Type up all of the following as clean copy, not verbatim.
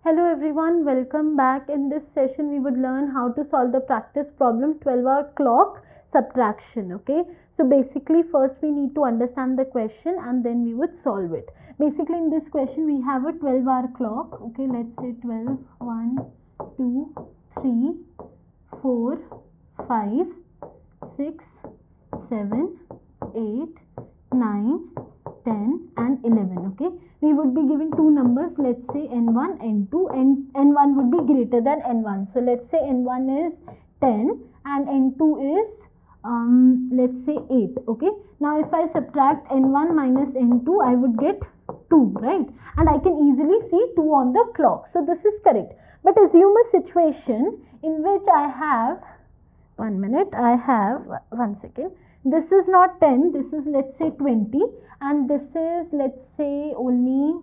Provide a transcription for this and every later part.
Hello everyone, welcome back. In this session we would learn how to solve the practice problem 12-hour clock subtraction. Okay, so basically first we need to understand the question and then we would solve it. Basically in this question we have a 12-hour clock. Okay, let's say 12, 1, 2, 3, 4, 5, 6, 7, 8, 9, 10 and 11. Okay, we would be given two numbers, let's say n1, n2, and n1 would be greater than n1. So let's say n1 is 10 and n2 is let's say 8. Okay, now if I subtract n1 minus n2, I would get 2, right? And I can easily see 2 on the clock. So this is correct. But assume a situation in which I have, this is not 10, this is let's say 20 and this is let's say only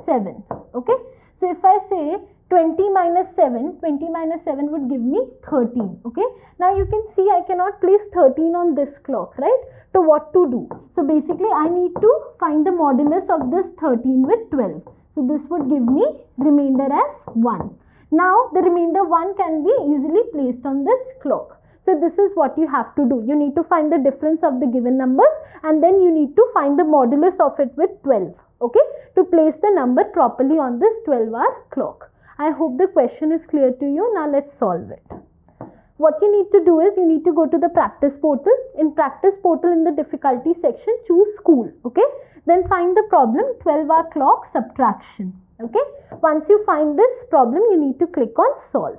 7. Okay, so if I say 20 minus 7 would give me 13. Okay, now you can see I cannot place 13 on this clock, right? So what to do? So basically I need to find the modulus of this 13 with 12. So this would give me remainder as 1. Now the remainder 1 can be easily placed on this clock. So this is what you have to do. You need to find the difference of the given numbers and then you need to find the modulus of it with 12. Okay, to place the number properly on this 12-hour clock. I hope the question is clear to you. Now let's solve it. What you need to do is you need to go to the practice portal. In practice portal, in the difficulty section, choose school. Okay, then find the problem 12-hour clock subtraction. Okay, once you find this problem, you need to click on solve.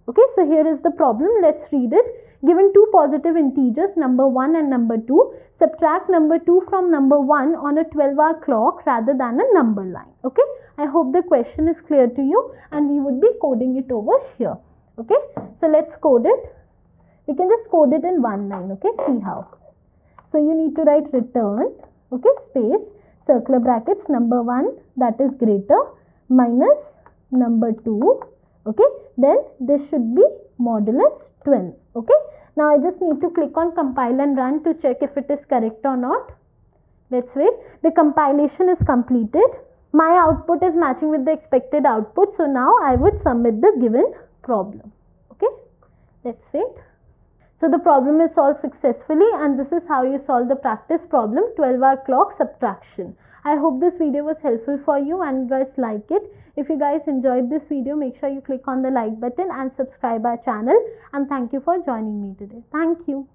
Okay, so here is the problem. Let's read it. Given two positive integers, number 1 and number 2, subtract number 2 from number 1 on a 12-hour clock rather than a number line. Okay, I hope the question is clear to you and we would be coding it over here. Okay, so let's code it. We can just code it in one line. Okay, see how. So you need to write return, okay, space, circular brackets, number 1 that is greater minus number 2. Okay, then this should be modulus 12. Okay, now I just need to click on compile and run to check if it is correct or not. Let's wait. The compilation is completed. My output is matching with the expected output. So now I would submit the given problem. Okay, let's wait. So the problem is solved successfully and this is how you solve the practice problem 12-hour clock subtraction. I hope this video was helpful for you and you guys like it. If you guys enjoyed this video, make sure you click on the like button and subscribe our channel. And thank you for joining me today. Thank you.